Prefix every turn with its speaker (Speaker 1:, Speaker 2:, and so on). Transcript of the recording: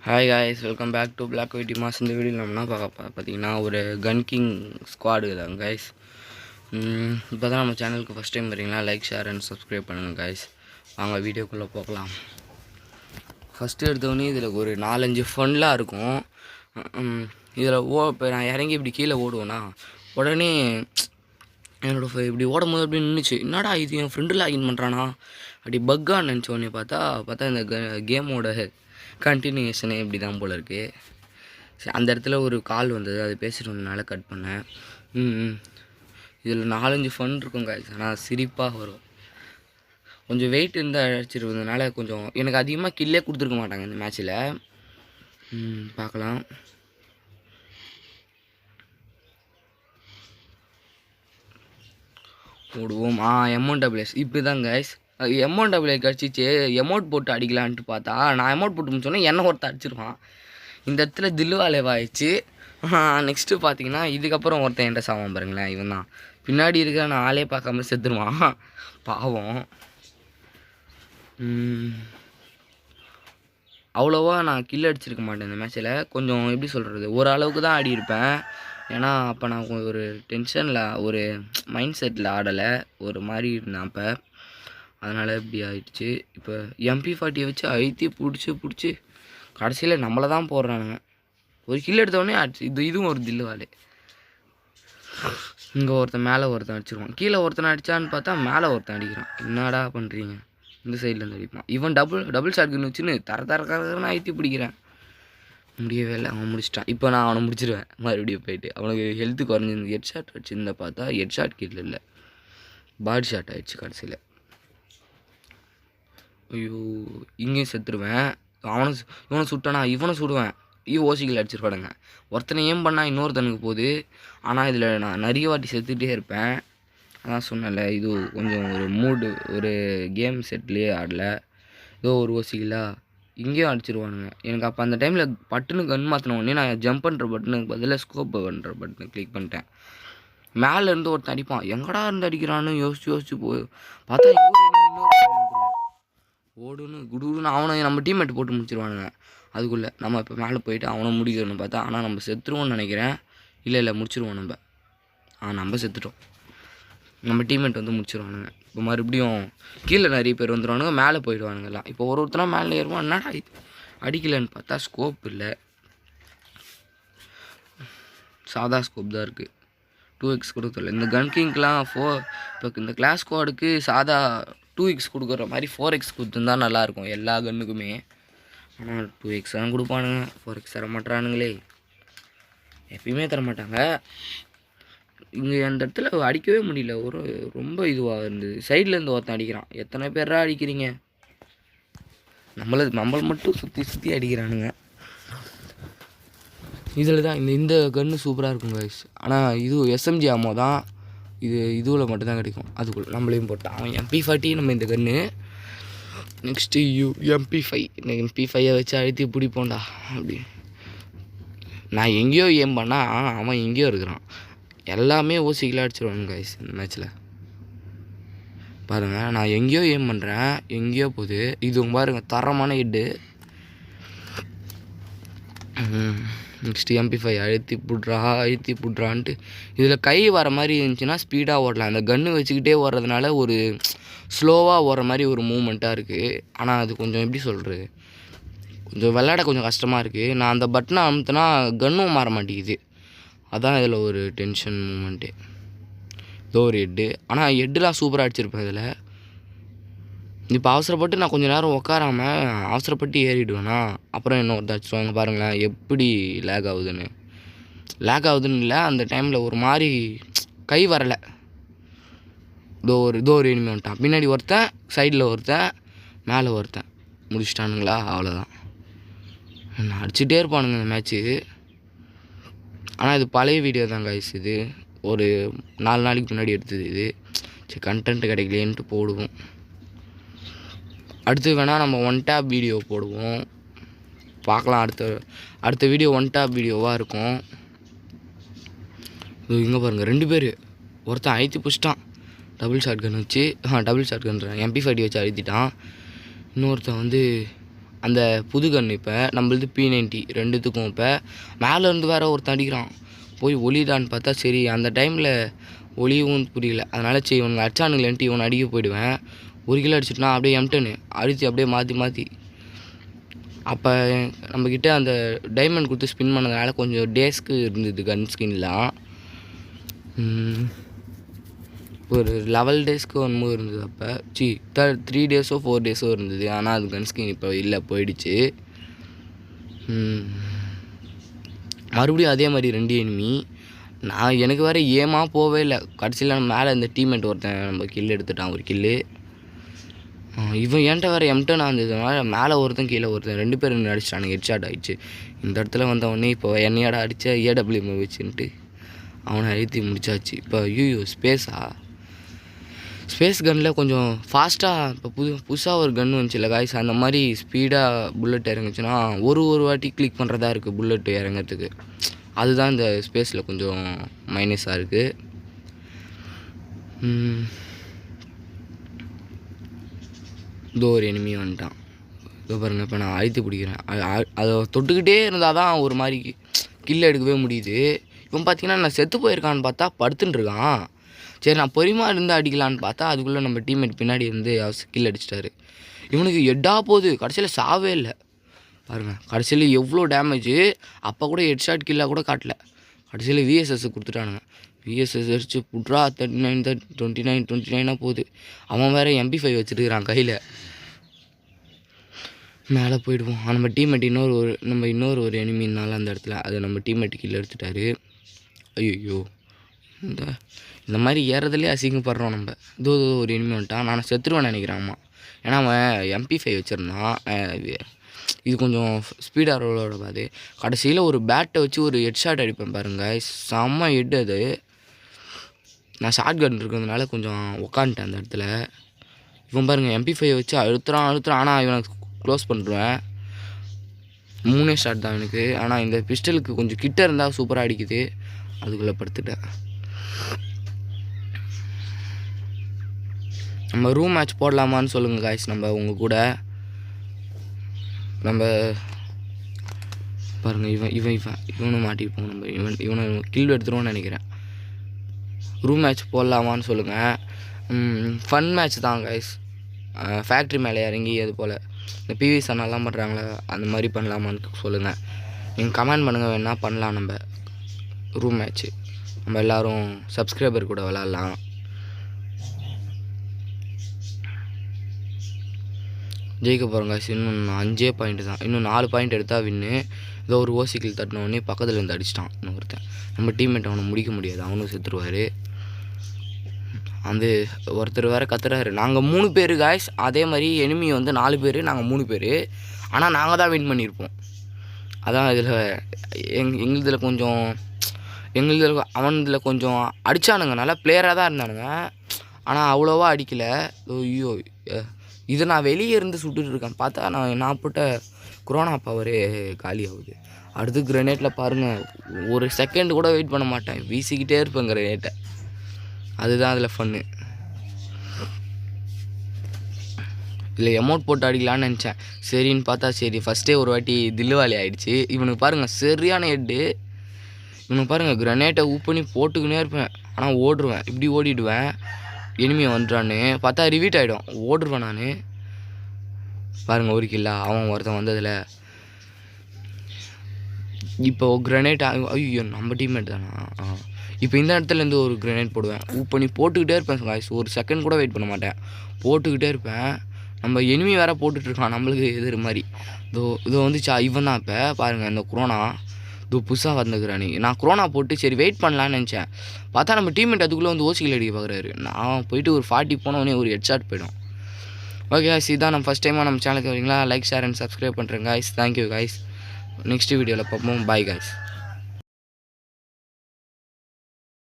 Speaker 1: Hi guys, welcome back to black whitey mass. இந்த வீடியோவில் நம்ம என்ன பார்த்தீங்கன்னா ஒரு கன் கிங் ஸ்குவாடு தான் காய்ஸ். இப்போ தான் நம்ம சேனலுக்கு ஃபஸ்ட் டைம் வரீங்களா, லைக் ஷேர் அண்ட் சப்ஸ்கிரைப் பண்ணுங்கள் காய்ஸ். வாங்க வீடியோக்குள்ளே போகலாம். ஃபஸ்ட்டு எடுத்தோடனே இதில் ஒரு 4-5 ஃபன்லாம் இருக்கும். இதில் இப்போ நான் இறங்கி இப்படி கீழே ஓடுவேன்னா உடனே என்னோடய இப்படி ஓடும் போது அப்படி நின்றுச்சு. என்னடா இது என் ஃப்ரெண்டு லாகின் பண்ணுறானா அப்படி பக்கான்னு நினச்சோடனே பார்த்தா இந்த கேமோட கண்டினியூஷனே இப்படி தான் போல் இருக்குது. சரி, அந்த இடத்துல ஒரு கால் வந்தது, அது பேசிட்டு வந்ததுனால கட் பண்ணேன். இதில் 4-5 ஃபன் இருக்கும் காய்ஸ். ஆனால் சிரிப்பாக வரும். கொஞ்சம் வெயிட் இருந்தால் அழைச்சிருந்ததுனால கொஞ்சம் எனக்கு அதிகமாக கில்லே கொடுத்துருக்க மாட்டாங்க இந்த மேட்ச்சில். பார்க்கலாம். ஓடுவோம். M1AA இப்படி தான் கைஸ். M1AA கடிச்சிச்சு. எமௌண்ட் போட்டு அடிக்கலான்ட்டு பார்த்தா நான் எமௌண்ட் போட்டு முடிச்சோன்னே என்ன ஒருத்தர் அடிச்சிருவான். இந்த இடத்துல தில்லுவாலேவாயிடுச்சு. நெக்ஸ்ட்டு பார்த்தீங்கன்னா இதுக்கப்புறம் ஒருத்தன் என்கிட்ட சாவான் பாருங்களேன். இவன் தான் பின்னாடி இருக்க, நான் ஆளே பார்க்காம செத்துருவான் பாவம். அவ்வளோவா நான் கில் அடிச்சிருக்க மாட்டேன் இந்த மேட்ச்சில். கொஞ்சம் எப்படி சொல்கிறது, ஓரளவுக்கு தான் ஆடி இருப்பேன். ஏன்னா அப்போ நான் ஒரு டென்ஷனில், ஒரு மைண்ட் செட்டில் ஆடலை, ஒரு மாதிரி இருந்தேன் அப்போ. அதனால் இப்படி ஆகிடுச்சு. இப்போ MP40 வச்சு அழுத்தி பிடிச்சி கடைசியில் நம்மளை தான் போடுறானுங்க. ஒரு கில் எடுத்தோடனே ஆச்சு. இதுவும் ஒரு தில்லுவாலே. இங்கே ஒருத்தன் மேலே ஒருத்தன் அடிச்சிருவான், கீழே ஒருத்தனை அடித்தான்னு பார்த்தா மேலே ஒருத்தன் அடிக்கிறான். என்னடா பண்ணுறீங்க, இந்த சைட்லேருந்து அடிப்பான். இவன் டபுள் ஷாட்கன் வச்சுன்னு தரன்னு அழுத்தி பிடிக்கிறேன். முடியவே இல்லை, அவன் முடிச்சிட்டான். இப்போ நான் அவனை முடிச்சிடுவேன் மறுபடியும் போயிட்டு. அவனுக்கு ஹெல்த்து குறைஞ்சிருந்து ஹெட் ஷாட் அடிச்சிருந்தா பார்த்தா ஹெட் ஷாட் கில் இல்லை, பாடி ஷாட் ஆகிடுச்சு கடைசியில். ஐயோ, இங்கேயும் செத்துருவேன். இவனை சுட்டானா இவனை சுடுவேன். ஓசிகள் அடிச்சிருப்பாடுங்க. ஒருத்தனை ஏம் பண்ணால் இன்னொருத்தனுக்கு போகுது. ஆனால் இதில் நான் நிறைய வாட்டி செத்துகிட்டே இருப்பேன். அதான் சொன்னல, இது கொஞ்சம் ஒரு மூடு, ஒரு கேம் செட்லேயே ஆடலை. ஏதோ ஒரு ஓசிகளா இங்கேயும் அடிச்சிருவானுங்க எனக்கு. அப்போ அந்த டைமில் பட்டுன்னு கன் மாற்றின உடனே நான் ஜம்ப் பண்ணுற பட்டனுக்கு பதிலாக ஸ்கோப் பண்ணுற பட்டனை கிளிக் பண்ணிட்டேன். மேலேருந்து ஒருத்தன் அடிப்பான், எங்கடா இருந்து அடிக்கிறான்னு யோசிச்சு போய் பார்த்தா ஓடுன்னு குடுன்னு அவனை நம்ம டீம்மேட் போட்டு முடிச்சிருவானுங்க. அதுக்குள்ளே நம்ம இப்போ மேலே போயிட்டு அவனை முடிக்கணும்னு பார்த்தா, ஆனால் நம்ம செத்துருவோம்னு நினைக்கிறேன். இல்லை முடிச்சிருவோம் நம்ம. நம்ம செத்துட்டோம். நம்ம டீம்மேட் வந்து முடிச்சிருவானுங்க. இப்போ மறுபடியும் கீழே நிறைய பேர் வந்துடுவானுங்க, மேலே போயிடுவானுங்க எல்லாம். இப்போ ஒருத்தனா மேலே ஏறுவான், என்னடா இது அடிக்கலைன்னு பார்த்தா ஸ்கோப் இல்லை, சாதா ஸ்கோப் தான் இருக்குது. 2x கொடுக்கல. இந்த கன் கிங்க்கெலாம் இப்போ இந்த கிளாஸ் ஸ்குவாடுக்கு சாதா 2x கொடுக்குற மாதிரி 4x கொடுத்துருந்தா நல்லாயிருக்கும் எல்லா கன்னுக்குமே. ஆனால் 2x தான் கொடுப்பானுங்க, 4x தர மாட்டானுங்களே. எப்பயுமே தர மாட்டாங்க. இங்கே அந்த இடத்துல அடிக்கவே முடியல. ரொம்ப இதுவாக இருந்தது. சைட்லேருந்து ஒருத்தன் அடிக்கிறான். எத்தனை பேரா அடிக்கிறீங்க? நம்மளை மட்டும் சுற்றி அடிக்கிறானுங்க. இதில் தான் இந்த கன்று சூப்பராக இருக்கும் கைஸ். ஆனால் இது SMG ஆமோ தான், இதுவில் மட்டும்தான் கிடைக்கும். அதுக்குள்ளே நம்மளையும் போட்டான் அவன். MP40 நம்ம இந்த கன்று. Next MP5. MP5 வச்சு அழுத்தி பிடிப்போண்டா அப்படி. நான் எங்கேயோ ஏம் பண்ணால் அவன் எங்கேயோ இருக்கிறான். எல்லாமே ஓசிக்கலாக அடிச்சிருவானுங்க கைஸ் இந்த மேட்ச்சில். பாருங்கள், நான் எங்கேயோ ஏம் பண்ணுறேன், எங்கேயோ போகுது. இது பாருங்கள், தரமான ஹெட்டு. நெக்ஸ்ட்டு MP5 அழுத்தி புட்றான்ட்டு. இதில் கை வர மாதிரி இருந்துச்சுன்னா ஸ்பீடாக ஓடலாம். அந்த கன்று வச்சுக்கிட்டே ஓடுறதுனால ஒரு ஸ்லோவாக ஓடுற மாதிரி ஒரு மூமெண்ட்டாக இருக்குது. ஆனால் அது கொஞ்சம் எப்படி சொல்கிறது, கொஞ்சம் விளையாட கொஞ்சம் கஷ்டமாக இருக்குது. நான் அந்த பட்டனை அமுத்துனா கன்னும் மாற மாட்டேங்குது. அதான் இதில் ஒரு டென்ஷன் மூமெண்ட்டு. ஏதோ ஒரு ஹெட்டு. ஆனால் ஹெட்டுலாம் சூப்பராக அடிச்சிருப்பேன் இதில். இப்போ அவசரப்பட்டு நான் கொஞ்சம் நேரம் உட்காராமல் அவசரப்பட்டு ஏறிடுவேன்னா அப்புறம் என்ன ஒருத்தர் அடிச்சிடுவாங்க. பாருங்களேன் எப்படி லேக் ஆகுதுன்னு இல்லை, அந்த டைமில் ஒரு மாதிரி கை வரலை. இதோ ஒரு இனிமே வந்துட்டான். பின்னாடி ஒருத்தன், சைடில் ஒருத்தன், மேலே ஒருத்தன். முடிச்சிட்டானுங்களா? அவ்வளோதான். நான் அடிச்சுட்டே இருப்பானுங்க இந்த மேட்ச்சு. ஆனால் இது பழைய வீடியோ தான் கைஸ். இது ஒரு 4 நாளைக்கு முன்னாடி எடுத்தது இது. சரி, கண்டென்ட் கிடைக்கலேன்ட்டு போடுவோம். அடுத்து வேணால் நம்ம 1 டேப் வீடியோ போடுவோம், பார்க்கலாம். அடுத்த வீடியோ 1 டேப் வீடியோவாக இருக்கும். இங்கே பாருங்கள், 2 பேர். ஒருத்தன் அழுத்தி பிடிச்சிட்டான் டபுள் ஷாட் கன் வச்சு. MP40 வச்சு அழுத்திட்டான். இன்னொருத்தன் வந்து அந்த புது கன் இப்போ நம்மளது P90 ரெண்டுத்துக்கும் இப்போ மேலேருந்து வேறு ஒருத்தன் அடிக்கிறான். போய் ஒளிடான்னு பார்த்தா சரி அந்த டைமில் ஒளியும் புரியல. அதனால் சரி இவனுங்க அடிச்சானுங்களேன்ட்டு இவனை அடிக்க போயிடுவேன். ஒரு கிலோ அடிச்சுட்டுனா அப்படியே M10 அடித்து அப்படியே மாற்றி அப்போ நம்மக்கிட்ட அந்த டைமண்ட் கொடுத்து ஸ்பின் பண்ணதுனால கொஞ்சம் டேஸ்க்கு இருந்தது கன் ஸ்கின்லாம். ஒரு 11 டேஸ்க்கு ஒன்றும் இருந்தது அப்போ 3 டேஸோ 4 டேஸோ இருந்தது. ஆனால் அது கன் ஸ்கின் இப்போ இல்லை, போயிடுச்சு. மறுபடியும் அதே மாதிரி 2 எனிமி. எனக்கு வேறு ஏமாக போவே இல்லை. கடைசியில் மேலே இந்த டீம்மேட் ஒருத்தன் நம்ம கில் எடுத்துட்டான், ஒரு கில்லு. இவன் என்கிட்ட வேறு M10 இருந்ததுனால மேலே ஒருத்தன் கீழே ஒருத்தன் 2 பேர் அடிச்சிட்டானுங்க. ஹெட்ஷாட் ஆகிடுச்சு. இந்த இடத்துல வந்தவொடனே இப்போ என்னையாடா அடித்த AWM வச்சுன்ட்டு அவனை அழுத்தி முடிச்சாச்சு. இப்போ ஸ்பேஸ் கன்னில் கொஞ்சம் ஃபாஸ்ட்டாக இப்போ புதுசாக ஒரு கன் வந்துச்சுல்ல காய்ஸ், அந்த மாதிரி ஸ்பீடாக புல்லட் இறங்குச்சுன்னா ஒரு வாட்டி கிளிக் பண்ணுறதா இருக்குது புல்லட் இறங்கிறதுக்கு. அதுதான் இந்த ஸ்பேஸில் கொஞ்சம் மைனஸாக இருக்குது. இதோ ஒரு எனிமி வந்துட்டான். இதோ பாருங்கள், இப்போ நான் அழுத்தி பிடிக்கிறேன். அதை தொட்டுக்கிட்டே இருந்தால் தான் ஒரு மாதிரி கில் எடுக்கவே முடியுது. இப்போ பார்த்தீங்கன்னா நான் செத்து போயிருக்கான்னு பார்த்தா படுத்துன்னு இருக்கான். சரி நான் பொறுமையாக இருந்து அடிக்கலான்னு பார்த்தா அதுக்குள்ளே நம்ம டீம்மேட் பின்னாடி இருந்து கில் அடிச்சிட்டாரு. இவனுக்கு எட்டாக போகுது, கடைசியில் சாவே இல்லை பாருங்கள். கடைசியில் எவ்வளோ டேமேஜு. அப்போ கூட ஹெட்ஷாட் கில்லாக கூட காட்டல. கடைசியில் VSS கொடுத்துட்டானுங்க. VSS அடிச்சு புட்ரா 29 போகுது. அவன் வேறு MP5 வச்சுருக்கிறான் கையில். மேலே போயிடுவோம். நம்ம டீம்மேட் இன்னொரு ஒரு எனிமினால அந்த இடத்துல அது நம்ம டீம்மேட் கில் எடுத்துட்டாரு. ஐயோ, இந்த மாதிரி ஏறதுலேயே அசிங்கப்படுறோம் நம்ம. இதோ ஒரு எனிமி வந்துட்டான். நான் செத்துருவேன் நினைக்கிறேன். ஆமாம், ஏன்னா அவன் MP5 வச்சுருந்தான். இது கொஞ்சம் ஸ்பீடாக ரோலோட பாது. கடைசியில் ஒரு பேட்டை வச்சு ஒரு ஹெட்ஷாட் அடிப்பேன் பாருங்கள், செம்ம ஹெட் அது. நான் ஷார்ட் கன் இருக்கிறதுனால கொஞ்சம் உக்காந்துட்டேன் அந்த இடத்துல. இவன் பாருங்கள் MP5 வச்சு அழுத்துறான். ஆனால் இவனை க்ளோஸ் பண்ணுறேன். 3 ஷாட் தான் எனக்கு. ஆனால் இந்த பிஸ்டலுக்கு கொஞ்சம் கிட்ட இருந்தால் சூப்பராக அடிக்குது. அதுக்குள்ளே படுத்துட்டேன். நம்ம ரூம் மேட்ச் போடலாமான்னு சொல்லுங்கள் காய்ஸ். நம்ம உங்கள் கூட நம்ம பாருங்கள், இவனும் மாட்டிப்போம். நம்ம இவனை கில் எடுத்துருவோன்னு நினைக்கிறேன். ரூம் மேட்ச் போடலாமான்னு சொல்லுங்கள். ஃபன் மேட்ச் தான் காய்ஸ். ஃபேக்ட்ரி மேலே இறங்கி அது போல் இந்த PV சன்னெல்லாம் பண்ணுறாங்களே அந்த மாதிரி பண்ணலாமான்னு சொல்லுங்கள். நீங்கள் கமெண்ட் பண்ணுங்கள், வேணால் பண்ணலாம். நம்ம ரூம் மேட்ச்சு நம்ம எல்லோரும் சப்ஸ்கிரைபர் கூட விளாட்லாம். ஜெயிக்க போகிறோம் காய்ஸ். இன்னும் 5 பாயிண்ட் தான். இன்னும் 4 பாயிண்ட் எடுத்தால் வின்னு. ஏதோ ஒரு ஓசிக்கில் தட்டினோடனே பக்கத்தில் இருந்து அடிச்சிட்டான் இன்னொருத்தன். நம்ம டீம்மேட் அவனை முடிக்க முடியாது, அவனும் செத்துருவார். அந்த ஒருத்தர் வேறு கத்துறாரு. நாங்கள் 3 பேர் காய்ஸ். அதே மாதிரி எனிமி 4 பேர், நாங்கள் 3 பேர். ஆனால் நாங்கள் தான் வின் பண்ணியிருப்போம். அதான் இதில் அவனில் கொஞ்சம் அடித்தானுங்க. நல்லா பிளேயராக தான் இருந்தானுங்க, ஆனால் அவ்வளோவா அடிக்கலை. ஐயோ, இது நான் வெளியே இருந்து சுட்டுட்டு இருக்கேன். பார்த்தா நான் போட்ட கொரோனா பவரே காலி ஆகுது. அடுத்து கிரனேட்டில் பாருங்கள், ஒரு செகண்ட் கூட வெயிட் பண்ண மாட்டேன், வீசிக்கிட்டே இருப்பேன் கிரனேட்டை. அதுதான் அதில் ஃபன்னு. இதில் எமௌண்ட் போட்டு அடிக்கலான்னு நினச்சேன். சரின்னு பார்த்தா சரி ஃபஸ்ட்டே ஒரு வாட்டி தில்லுவாலி ஆகிடுச்சு. இவனுக்கு பாருங்கள் சரியான ஹெட்டு. இவனுக்கு பாருங்கள் கிரனேட்டை பண்ணி போட்டுக்கினே இருப்பேன். ஆனால் ஓடுருவேன், இப்படி ஓடிடுவேன். எனிமியை வந்துட்டான்னு பார்த்தா ரிவீட் ஆகிடும், ஓடுருவேன் நான். பாருங்கள் ஒரு கில்லா அவன் ஒருத்தன் வந்ததில். இப்போ கிரனேட் ஐயோ நம்ம டீம்மேட் தானா. இப்போ இந்த இடத்துலேருந்து ஒரு கிரனேட் போடுவேன், பண்ணி போட்டுக்கிட்டே இருப்பேன் காய்ஸ். ஒரு செகண்ட் கூட வெயிட் பண்ண மாட்டேன், போட்டுக்கிட்டே இருப்பேன். நம்ம எனிமி வேறு போட்டுட்ருக்கான் நம்மளுக்கு எதிர் மாதிரி. இதோ வந்துச்சா இவன் தான். இப்போ பாருங்கள் இந்த கொரோனா புதுசாக வந்துக்கிறானே. நான் கொரோனா போட்டு சரி வெயிட் பண்ணலான்னு நினச்சேன். பார்த்தா நம்ம டீம்மேட் அதுக்குள்ளே ஓசிக்கில் அடிக்க பார்க்குறாரு. நான் போயிட்டு ஒரு 40 போனவொடனே ஒரு ஹெட்ஷாட் போயிடும். ஓகே காய்ஸ், இதுதான் நம்ம ஃபஸ்ட் டைமாக நம்ம சேனலுக்கு வரீங்களா, லைக் ஷேர் அண்ட் சப்ஸ்கிரைப் பண்ணுறேன் காய்ஸ். Thank you guys. நெக்ஸ்ட் வீடியோவில் பார்ப்போம். Bye guys.